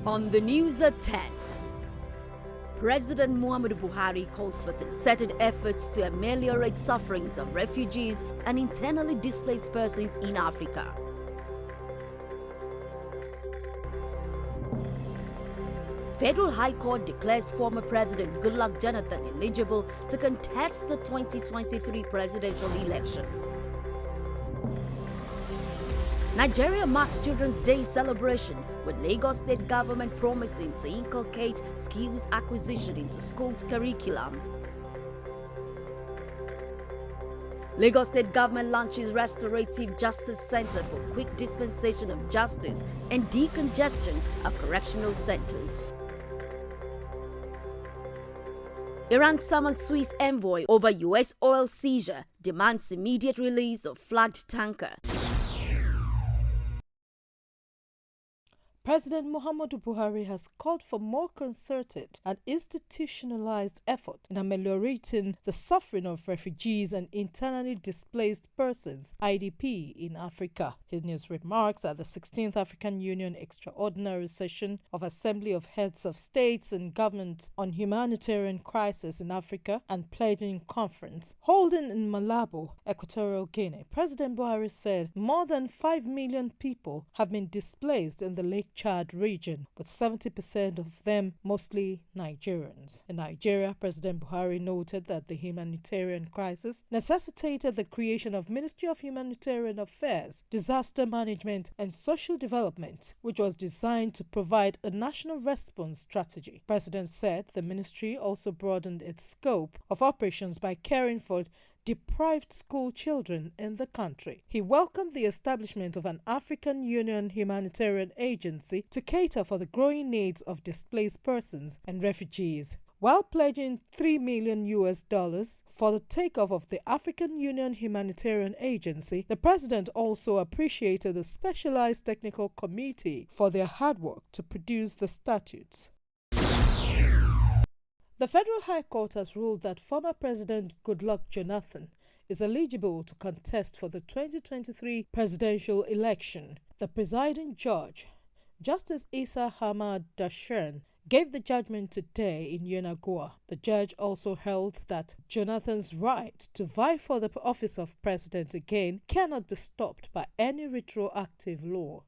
On the news at 10, President Muhammadu Buhari calls for concerted efforts to ameliorate sufferings of refugees and internally displaced persons in Africa. Federal High Court declares former President Goodluck Jonathan eligible to contest the 2023 presidential election. Nigeria marks Children's Day celebration with Lagos State government promising to inculcate skills acquisition into schools' curriculum. Lagos State government launches Restorative Justice Center for quick dispensation of justice and decongestion of correctional centers. Iran summons Swiss envoy over U.S. oil seizure, demands immediate release of flagged tanker. President Muhammadu Buhari has called for more concerted and institutionalized effort in ameliorating the suffering of refugees and internally displaced persons (IDP) in Africa. In his remarks at the 16th African Union Extraordinary Session of Assembly of Heads of States and Government on Humanitarian Crisis in Africa and Pledging Conference, holding in Malabo, Equatorial Guinea, President Buhari said more than 5 million people have been displaced in the Lake Chad region, with 70% of them mostly Nigerians. In Nigeria, President Buhari noted that the humanitarian crisis necessitated the creation of Ministry of Humanitarian Affairs, Disaster Management and Social Development, which was designed to provide a national response strategy. The President said the ministry also broadened its scope of operations by caring for deprived school children in the country. He welcomed the establishment of an African Union humanitarian agency to cater for the growing needs of displaced persons and refugees, while pledging $3 million for the takeoff of the African Union Humanitarian Agency. The president also appreciated the Specialized Technical Committee for their hard work to produce the statutes. The Federal High Court has ruled that former President Goodluck Jonathan is eligible to contest for the 2023 presidential election. The presiding judge, Justice Isa Hamad Dashen, gave the judgment today in Yenagoa. The judge also held that Jonathan's right to vie for the office of president again cannot be stopped by any retroactive law.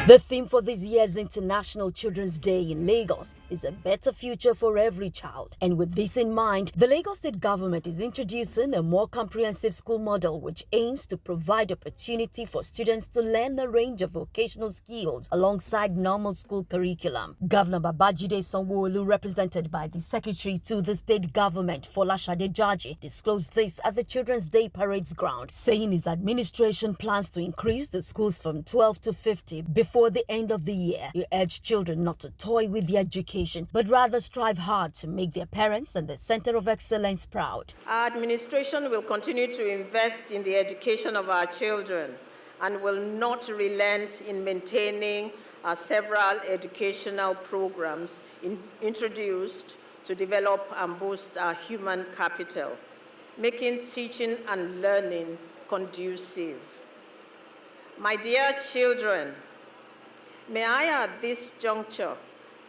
The theme for this year's International Children's Day in Lagos is a better future for every child. And with this in mind, the Lagos State government is introducing a more comprehensive school model which aims to provide opportunity for students to learn a range of vocational skills alongside normal school curriculum. Governor Babajide Sanwo-Olu, represented by the Secretary to the State Government, Folashade Jaji, disclosed this at the Children's Day Parade's ground, saying his administration plans to increase the schools from 12 to 50 before the end of the year. He urged children not to toy with their education, but rather strive hard to make their parents and the Center of Excellence proud. Our administration will continue to invest in the education of our children and will not relent in maintaining several educational programs introduced to develop and boost our human capital, making teaching and learning conducive. My dear children, may I at this juncture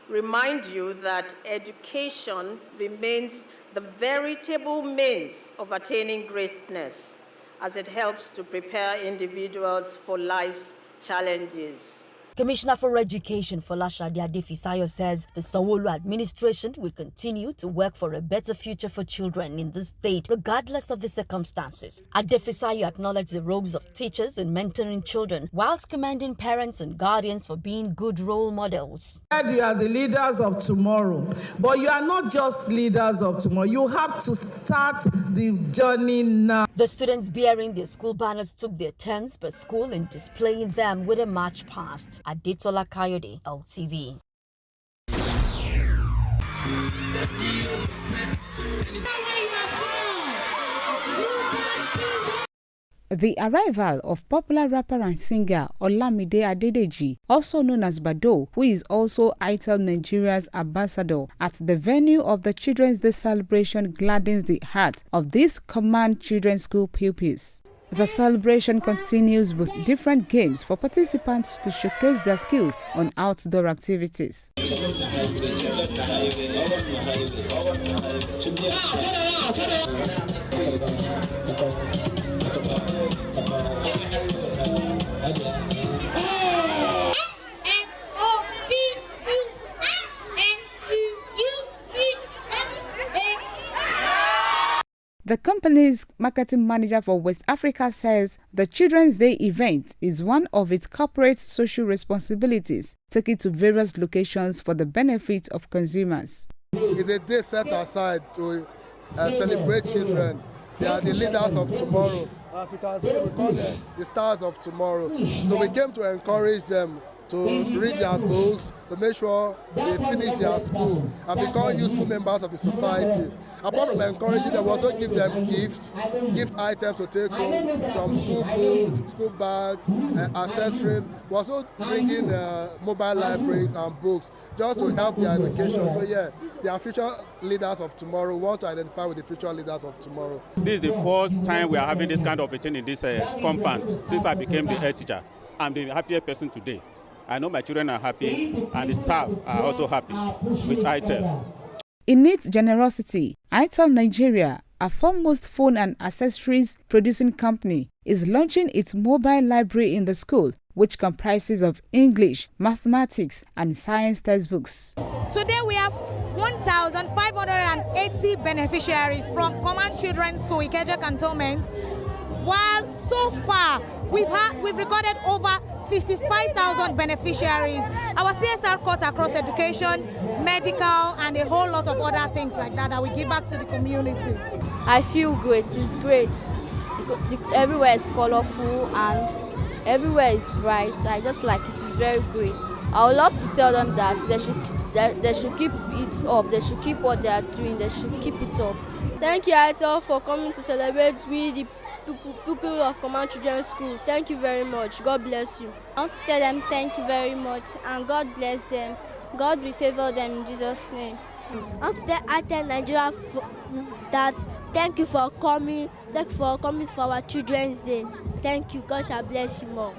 remind you that education remains the veritable means of attaining greatness as it helps to prepare individuals for life's challenges. Commissioner for Education Folashade Adefisayo says the Sanwo-Olu administration will continue to work for a better future for children in the state, regardless of the circumstances. Adefisayo acknowledged the roles of teachers in mentoring children, whilst commending parents and guardians for being good role models. You are the leaders of tomorrow, but you are not just leaders of tomorrow. You have to start the journey now. The students bearing their school banners took their turns per school in displaying them with a march past. Adetola Kayode, LTV. The arrival of popular rapper and singer Olamide Adedeji, also known as Bado, who is also ITEL Nigeria's ambassador at the venue of the Children's Day celebration, gladdens the hearts of these Command Children's School pupils. The celebration continues with different games for participants to showcase their skills on outdoor activities. The company's marketing manager for West Africa says the Children's Day event is one of its corporate social responsibilities, taken to various locations for the benefit of consumers. It's a day set aside to celebrate children. They are the leaders of tomorrow. As you can see, we call them the stars of tomorrow. So we came to encourage them to read their books, to make sure they finish their school and become useful members of the society. Apart from encouraging them, we also give them gift items to take home, from school books, school bags, and accessories. We also bring in mobile libraries and books just to help their education. So yeah, they are future leaders of tomorrow. We want to identify with the future leaders of tomorrow. This is the first time we are having this kind of a thing in this compound since I became the head teacher. I'm the happiest person today. I know my children are happy and the staff are also happy with ITEL. In its generosity, ITEL Nigeria, a foremost phone and accessories producing company, is launching its mobile library in the school, which comprises of English, mathematics, and science textbooks. Today we have 1,580 beneficiaries from Command Children's School, Ikeja Cantonment, while so far we've recorded over 55,000 beneficiaries. Our CSR cuts across education, medical, and a whole lot of other things like that we give back to the community. I feel great. It's great. Everywhere is colorful and everywhere is bright. I just like it. It's very great. I would love to tell them that they should keep it up. They should keep what they are doing. They should keep it up. Thank you, ITEL, for coming to celebrate with the people of Command Children's School. Thank you very much. God bless you. I want to tell them thank you very much and God bless them. God will favor them in Jesus' name. I want to tell ITEL Nigeria that thank you for coming. Thank you for coming for our Children's Day. Thank you. God shall bless you more.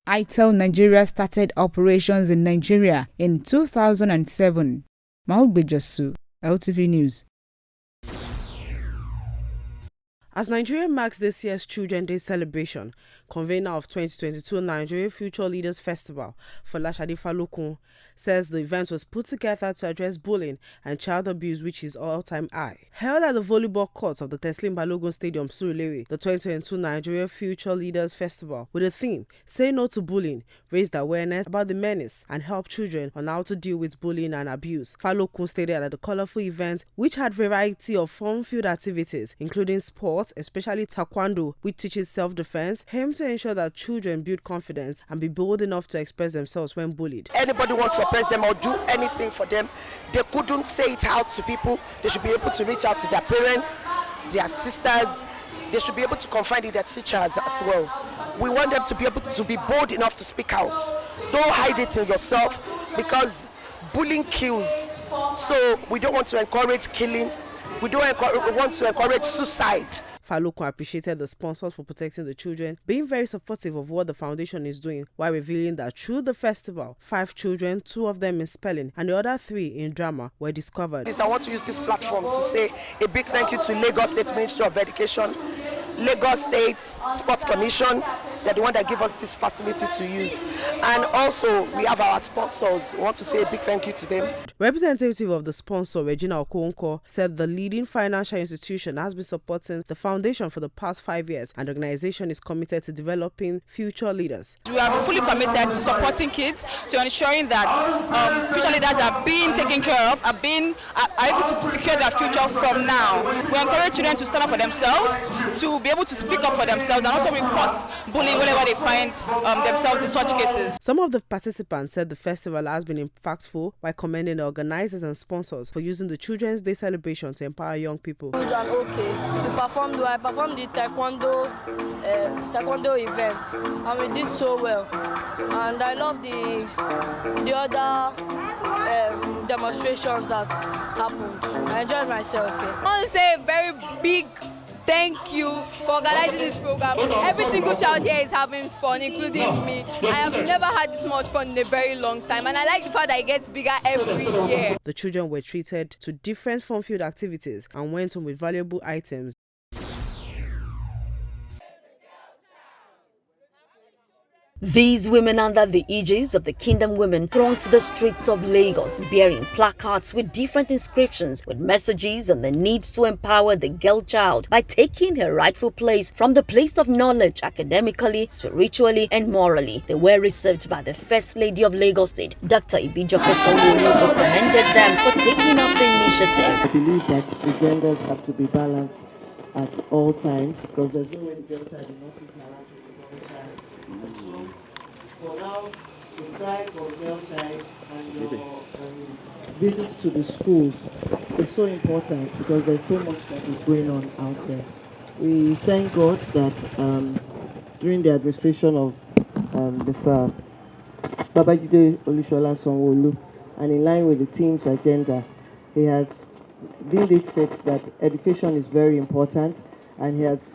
ITEL Nigeria started operations in Nigeria in 2007. Maugbe Josu, LTV News. As Nigeria marks this year's Children's Day celebration, convener of 2022 Nigeria Future Leaders Festival, Folashade Falokun, says the event was put together to address bullying and child abuse, which is all-time high. Held at the volleyball courts of the Teslim Balogun Stadium, Surulere, the 2022 Nigeria Future Leaders Festival, with the theme "Say No to Bullying," raised awareness about the menace and help children on how to deal with bullying and abuse. Falokun stated that the colorful event, which had variety of fun-filled activities, including sports, especially taekwondo, which teaches self-defense, aimed to ensure that children build confidence and be bold enough to express themselves when bullied. Anybody wants to oppress them or do anything for them, they couldn't say it out to people. They should be able to reach out to their parents, their sisters. They should be able to confide in their teachers as well. We want them to be able to be bold enough to speak out. Don't hide it in yourself, because bullying kills. So we don't want to encourage killing. We want to encourage suicide. Falokun appreciated the sponsors for protecting the children, being very supportive of what the foundation is doing, while revealing that through the festival, 5 children, 2 of them in spelling and the other 3 in drama, were discovered. I want to use this platform to say a big thank you to Lagos State Ministry of Education, Lagos State Sports Commission. They're the one that give us this facility to use. And also, we have our sponsors. We want to say a big thank you to them. Representative of the sponsor, Regina Okonkwo, said the leading financial institution has been supporting the foundation for the past 5 years, and the organization is committed to developing future leaders. We are fully committed to supporting kids, to ensuring that future leaders are being taken care of, are able to secure their future from now. We encourage children to stand up for themselves, to be able to speak up for themselves, and also report bullying whenever they find themselves in such cases. Some of the participants said the festival has been impactful, while commending the organizers and sponsors for using the Children's Day celebration to empower young people. Okay, I performed the taekwondo events, and we did so well. And I love the other demonstrations that happened. I enjoyed myself. I want to say a very big thank you for organizing this program. Every single child here is having fun, including me. I have never had this much fun in a very long time, and I like the fact that it gets bigger every year. The children were treated to different fun-filled activities and went home with valuable items. These women under the aegis of the Kingdom Women thronged the streets of Lagos bearing placards with different inscriptions with messages on the need to empower the girl child by taking her rightful place from the place of knowledge academically, spiritually and morally. They were received by the First Lady of Lagos State, Dr. Ibijoke Sanwo-Olu, who commended them for taking up the initiative. I believe that the genders have to be balanced at all times because there's no way the girl child will not interact with the boy child. And so, for now, the cry for girl child and your visits to the schools is so important because there's so much that is going on out there. We thank God that during the administration of Mr. Babajide Olusola Sanwo-Olu, and in line with the team's agenda, he has deemed it fit that education is very important, and he has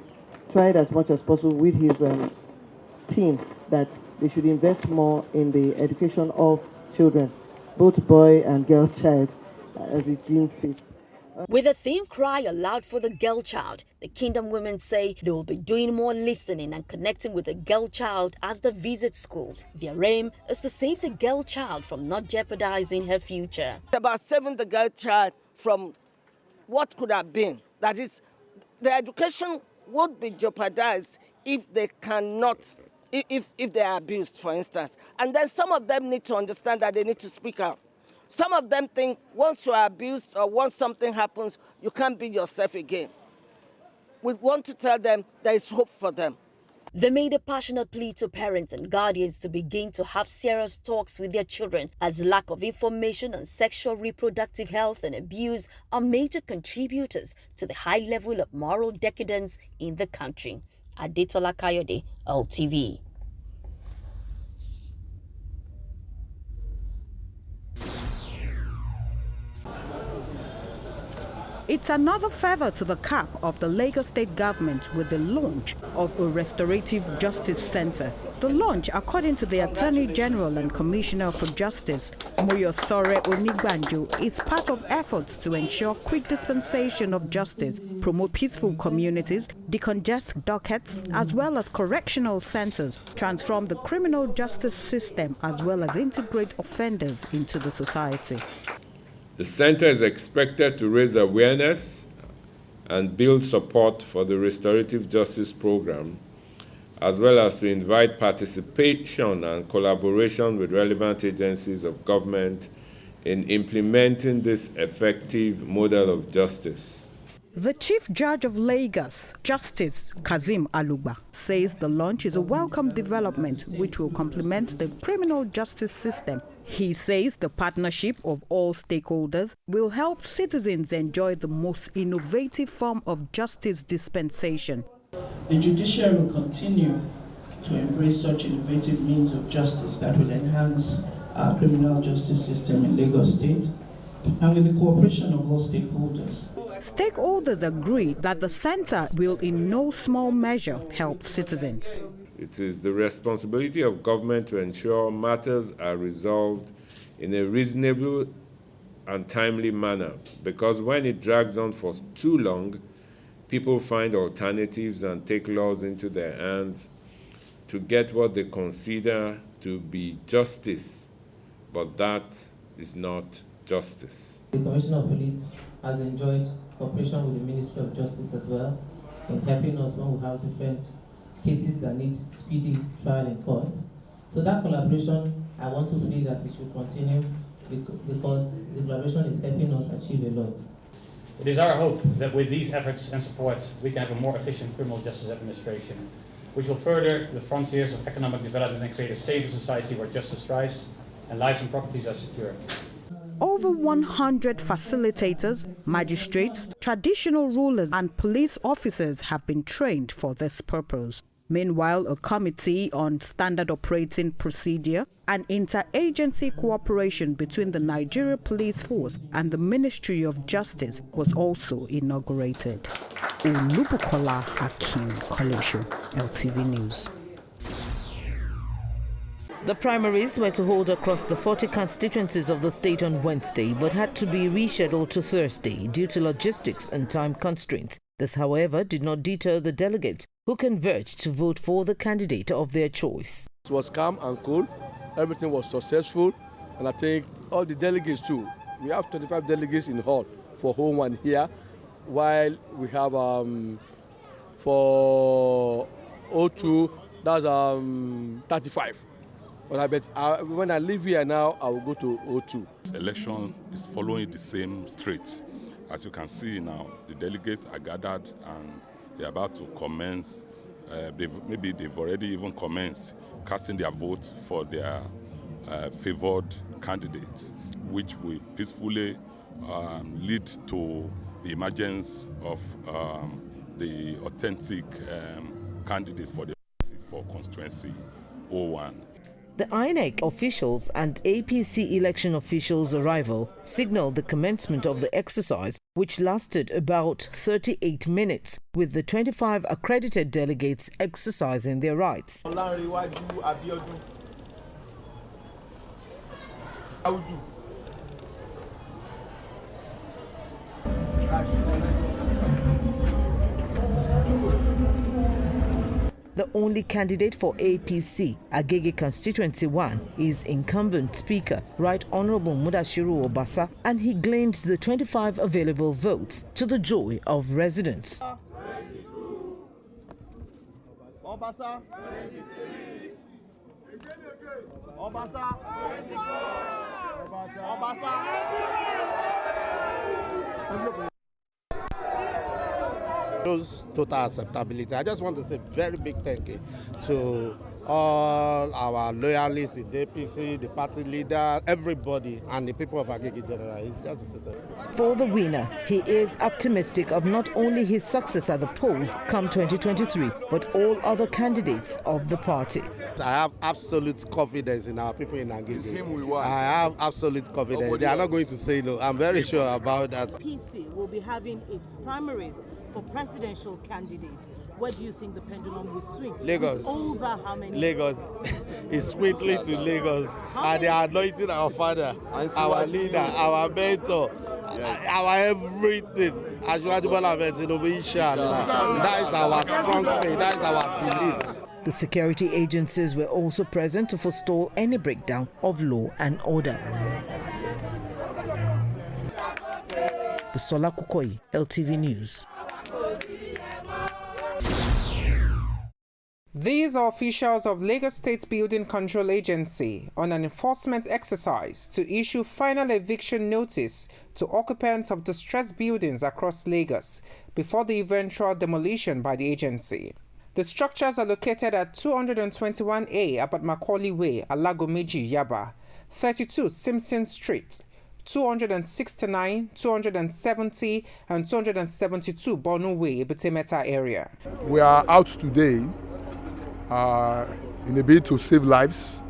tried as much as possible with his team that they should invest more in the education of children, both boy and girl child, as it deemed fit. With the theme Cry Aloud for the Girl Child, the Kingdom Women say they will be doing more listening and connecting with the girl child as they visit schools. Their aim is to save the girl child from not jeopardizing her future. It's about saving the girl child from what could have been. That is, the education would be jeopardized if they cannot, if they are abused, for instance. And then some of them need to understand that they need to speak out. Some of them think once you are abused or once something happens, you can't be yourself again. We want to tell them there is hope for them. They made a passionate plea to parents and guardians to begin to have serious talks with their children, as lack of information on sexual reproductive health and abuse are major contributors to the high level of moral decadence in the country. Adetola Kayode, LTV. It's another feather to the cap of the Lagos State government with the launch of a Restorative Justice Center. The launch, according to the Attorney General and Commissioner for Justice, Moyosore Onigbanjo, is part of efforts to ensure quick dispensation of justice, promote peaceful communities, decongest dockets, as well as correctional centers, transform the criminal justice system, as well as integrate offenders into the society. The center is expected to raise awareness and build support for the restorative justice program, as well as to invite participation and collaboration with relevant agencies of government in implementing this effective model of justice. The Chief Judge of Lagos, Justice Kazim Alugba, says the launch is a welcome development which will complement the criminal justice system. He says the partnership of all stakeholders will help citizens enjoy the most innovative form of justice dispensation. The judiciary will continue to embrace such innovative means of justice that will enhance our criminal justice system in Lagos State, and with the cooperation of all stakeholders. Stakeholders agree that the center will in no small measure help citizens. It is the responsibility of government to ensure matters are resolved in a reasonable and timely manner, because when it drags on for too long, people find alternatives and take laws into their hands to get what they consider to be justice, but that is not justice. The Commissioner of Police has enjoyed cooperation with the Ministry of Justice as well in helping us when we have different cases that need speedy trial in court. So that collaboration, I want to believe that it should continue because the collaboration is helping us achieve a lot. It is our hope that with these efforts and support, we can have a more efficient criminal justice administration, which will further the frontiers of economic development and create a safer society where justice thrives and lives and properties are secure. Over 100 facilitators, magistrates, traditional rulers, and police officers have been trained for this purpose. Meanwhile, a committee on standard operating procedure and interagency cooperation between the Nigeria Police Force and the Ministry of Justice was also inaugurated. Olubukola Hakim Kolesho, LTV News. The primaries were to hold across the 40 constituencies of the state on Wednesday, but had to be rescheduled to Thursday due to logistics and time constraints. This, however, did not deter the delegates who converged to vote for the candidate of their choice. It was calm and cool. Everything was successful. And I think all the delegates too. We have 25 delegates in the hall for home one here, while we have for O2, that's 35. But when I leave here now, I will go to O2. This election is following the same straight. As you can see now, the delegates are gathered and they're about to commence. Maybe they've already even commenced casting their vote for their favored candidates, which will peacefully lead to the emergence of the authentic candidate for the party for constituency 01. The INEC officials and APC election officials' arrival signaled the commencement of the exercise, which lasted about 38 minutes, with the 25 accredited delegates exercising their rights. The only candidate for APC, Agege Constituency 1, is incumbent Speaker, Right Honourable Mudashiru Obasa, and he claimed the 25 available votes to the joy of residents. Obasa. Obasa. Obasa. Shows total acceptability. I just want to say very big thank you to all our loyalists in the APC, the party leader, everybody, and the people of Agege General. For the winner, he is optimistic of not only his success at the polls come 2023, but all other candidates of the party. I have absolute confidence in our people in Agege. I have absolute confidence. They are not going to say no. I'm very sure about that. PC will be having its primaries for presidential candidates. Where do you think the pendulum will swing? Lagos. Over how many? Lagos. It's sweetly to Lagos. And they are anointing our father, our leader, our mentor, our everything. Inshallah. That is our strong faith. That is our belief. The security agencies were also present to forestall any breakdown of law and order. Busola Kukoyi, LTV News. These are officials of Lagos State Building Control Agency on an enforcement exercise to issue final eviction notice to occupants of distressed buildings across Lagos before the eventual demolition by the agency. The structures are located at 221A Abat Macaulay Way, Alagomeji, Yaba, 32 Simpson Street, 269, 270 and 272 Bonu Way, Butemeta area. We are out today in a bid to save lives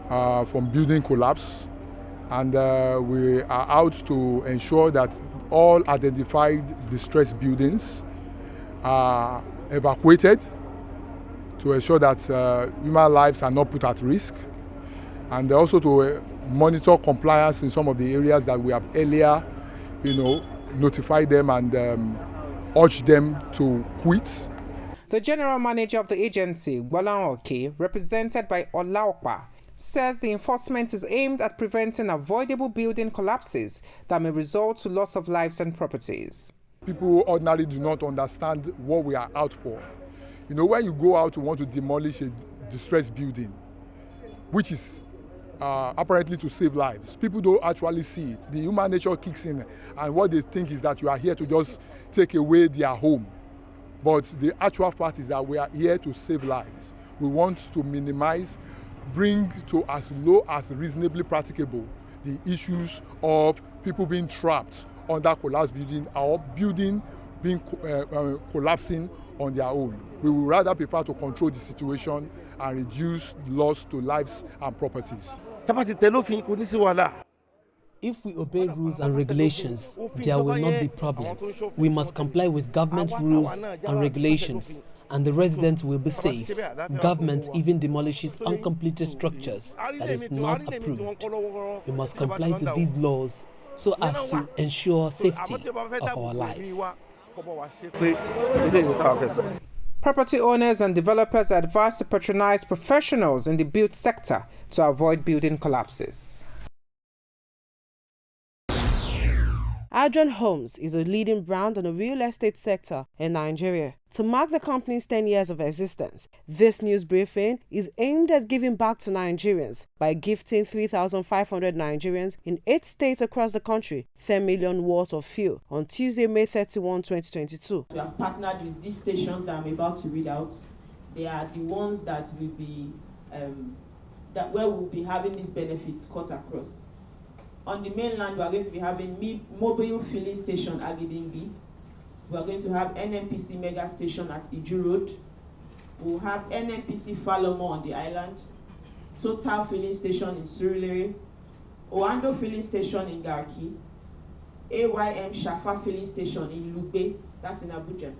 from building collapse, and we are out to ensure that all identified distressed buildings are evacuated to ensure that human lives are not put at risk, and also to monitor compliance in some of the areas that we have earlier, notified them and urged them to quit. The general manager of the agency, Gwalan Oke, represented by Olaopa, says the enforcement is aimed at preventing avoidable building collapses that may result to loss of lives and properties. People ordinarily do not understand what we are out for. When you go out to want to demolish a distressed building, which is apparently to save lives, people don't actually see it. The human nature kicks in, and what they think is that you are here to just take away their home. But the actual fact is that we are here to save lives. We want to minimize, bring to as low as reasonably practicable the issues of people being trapped under collapsed building or building being collapsing on their own. We would rather prefer to control the situation and reduce loss to lives and properties. If we obey rules and regulations, there will not be problems. We must comply with government rules and regulations, and the residents will be safe. Government even demolishes uncompleted structures that is not approved. We must comply to these laws so as to ensure safety of our lives. Property owners and developers are advised to patronize professionals in the build sector to avoid building collapses. Adrian Homes is a leading brand in the real estate sector in Nigeria. To mark the company's 10 years of existence, this news briefing is aimed at giving back to Nigerians by gifting 3,500 Nigerians in 8 states across the country 10 million worth of fuel on Tuesday, May 31, 2022. We have partnered with these stations that I'm about to read out. They are the ones that will be where we'll be having these benefits cut across. On the mainland, we are going to be having mobile filling station Agidingbi. We are going to have NNPC mega station at Iju Road. We'll have NNPC Falomo on the island, Total filling station in Surulere, Oando filling station in Garki, AYM Shafa filling station in Lugbe, that's in Abuja,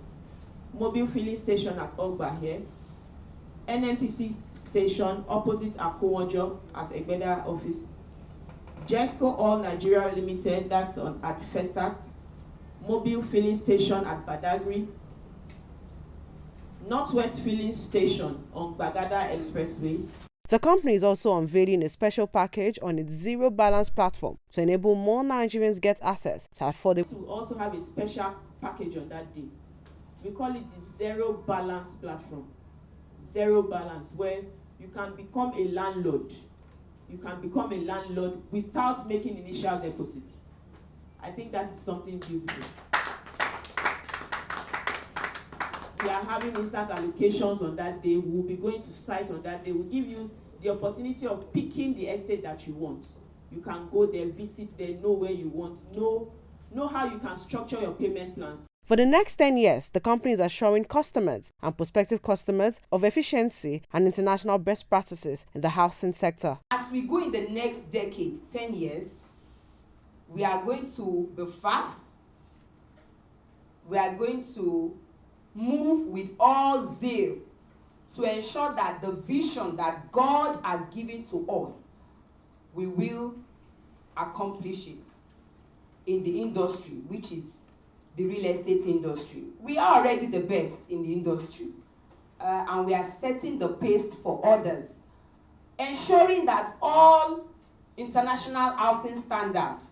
mobile filling station at Ogba here, NNPC station opposite Akowojo at Egbeda office, Jesco All Nigeria Limited, that's at Festac, mobile filling station at Badagry, Northwest filling station on Bagada Expressway. The company is also unveiling a special package on its Zero Balance platform to enable more Nigerians get access to affordable. We also have a special package on that day. We call it the Zero Balance platform. Zero Balance, where you can become a landlord. You can become a landlord without making initial deposit. I think that is something beautiful. We are having instant allocations on that day. We'll be going to site on that day. We'll give you the opportunity of picking the estate that you want. You can go there, visit there, know where you want, know how you can structure your payment plans. For the next 10 years, the company is assuring customers and prospective customers of efficiency and international best practices in the housing sector. As we go in the next decade, 10 years, we are going to be fast. We are going to move with all zeal to ensure that the vision that God has given to us, we will accomplish it in the industry, which is the real estate industry. We are already the best in the industry, and we are setting the pace for others, ensuring that all international housing standards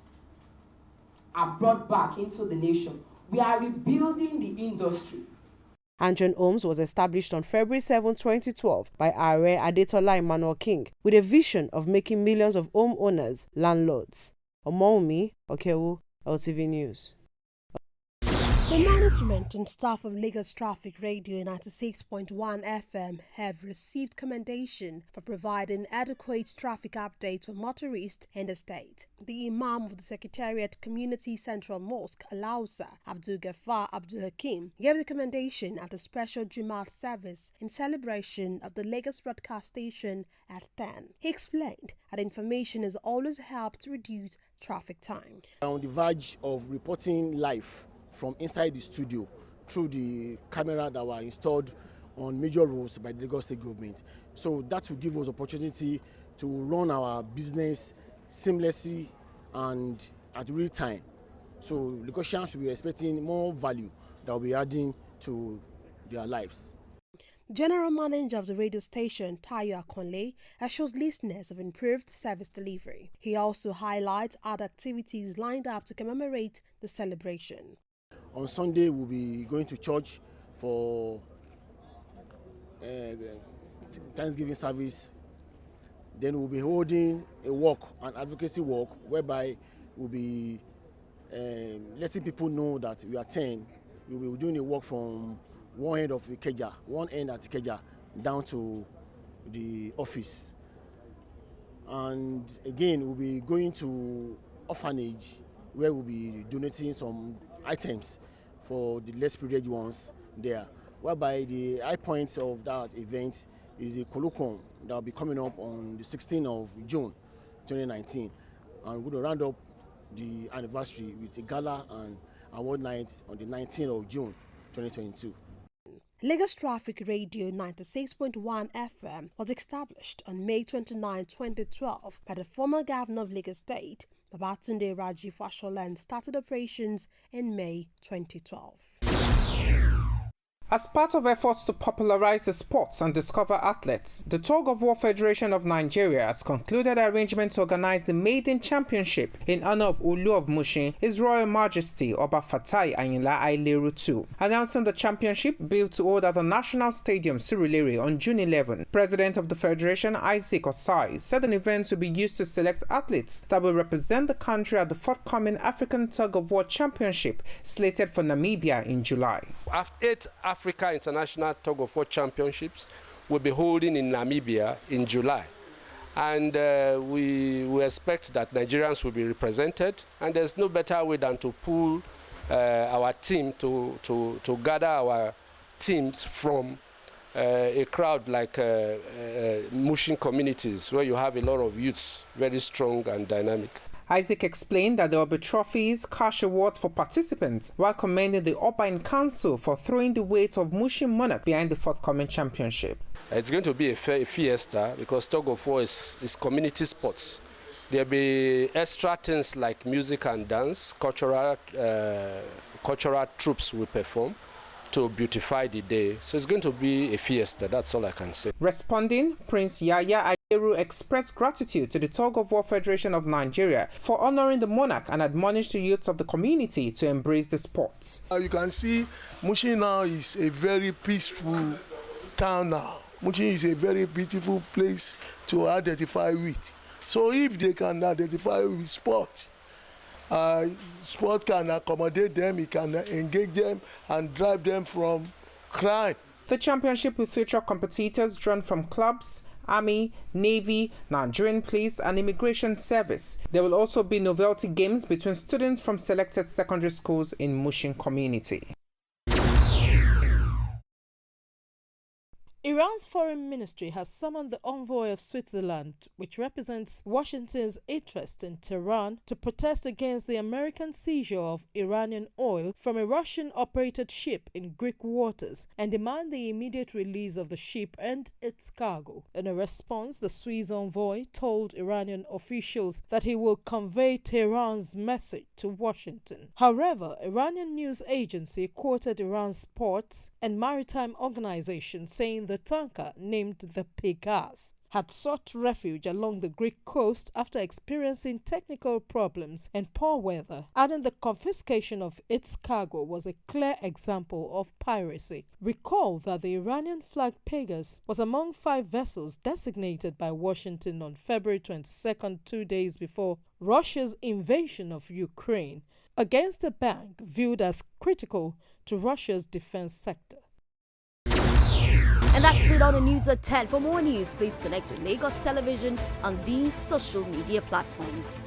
are brought back into the nation. We are rebuilding the industry. Adrian Homes was established on February 7, 2012 by Are Adetola Emmanuel King with a vision of making millions of homeowners landlords. Omomi Okewu, LTV News. The management and staff of Lagos Traffic Radio 96.1 FM have received commendation for providing adequate traffic updates for motorists in the state. The Imam of the Secretariat Community Central Mosque, Alausa, Abdul Ghaffar Abdul Hakim, gave the commendation at the special Jumat service in celebration of the Lagos broadcast station at 10. He explained that information has always helped to reduce traffic time. On the verge of reporting live from inside the studio through the camera that were installed on major roads by the Lagos State government. So that will give us opportunity to run our business seamlessly and at real time. So Lagosians should be expecting more value that will be adding to their lives. General Manager of the radio station, Tayo Akonle, assures listeners of improved service delivery. He also highlights other activities lined up to commemorate the celebration. On Sunday, we'll be going to church for Thanksgiving service. Then we'll be holding a walk, an advocacy walk, whereby we'll be letting people know that we are 10. We'll be doing a walk from one end of Ikeja, one end at Ikeja, down to the office. And again, we'll be going to orphanage, where we'll be donating some items for the less privileged ones there. Whereby the high point of that event is a colloquium that will be coming up on the 16th of June 2019. And we're going to round up the anniversary with a gala and award night on the 19th of June 2022. Lagos Traffic Radio 96.1 FM was established on May 29, 2012 by the former governor of Lagos State, Babatunde Raji Fashola, and started operations in May 2012. As part of efforts to popularize the sports and discover athletes, the Tug of War Federation of Nigeria has concluded arrangement to organize the Maiden Championship in honor of Olu of Mushin, His Royal Majesty Oba Fatai Ayinla Aileru II, announcing the championship built to hold at the National Stadium Surulere on June 11. President of the Federation, Isaac Osai, said an event will be used to select athletes that will represent the country at the forthcoming African Tug of War Championship slated for Namibia in July. After 8 Africa International Tug of War Championships will be holding in Namibia in July. And we expect that Nigerians will be represented, and there's no better way than to pool our team to gather our teams from a crowd like Mushin communities, where you have a lot of youths, very strong and dynamic. Isaac explained that there will be trophies, cash awards for participants, while commending the Obain Council for throwing the weight of Mushin Monarch behind the forthcoming championship. It's going to be a fiesta because tug of war is community sports. There'll be extra things like music and dance, cultural troops will perform to beautify the day. So it's going to be a fiesta, that's all I can say. Responding, Prince Yaya Ayeru expressed gratitude to the Tug of War Federation of Nigeria for honoring the monarch and admonished the youths of the community to embrace the sports. You can see Mushin now is a very peaceful town now. Mushin is a very beautiful place to identify with. So if they can identify with sport, sport can accommodate them, it can engage them and drive them from crime. The championship will feature competitors drawn from clubs, Army, Navy, Nigerian Police and Immigration Service. There will also be novelty games between students from selected secondary schools in Mushin community. Iran's foreign ministry has summoned the envoy of Switzerland, which represents Washington's interest in Tehran, to protest against the American seizure of Iranian oil from a Russian-operated ship in Greek waters and demand the immediate release of the ship and its cargo. In a response, the Swiss envoy told Iranian officials that he will convey Tehran's message to Washington. However, Iranian news agency quoted Iran's ports and maritime organization saying the tanker, named the Pegasus, had sought refuge along the Greek coast after experiencing technical problems and poor weather, adding the confiscation of its cargo was a clear example of piracy. Recall that the Iranian-flagged Pegasus was among 5 vessels designated by Washington on February 22nd, 2 days before Russia's invasion of Ukraine, against a bank viewed as critical to Russia's defense sector. And that's it on the news at 10. For more news, please connect to Lagos Television on these social media platforms.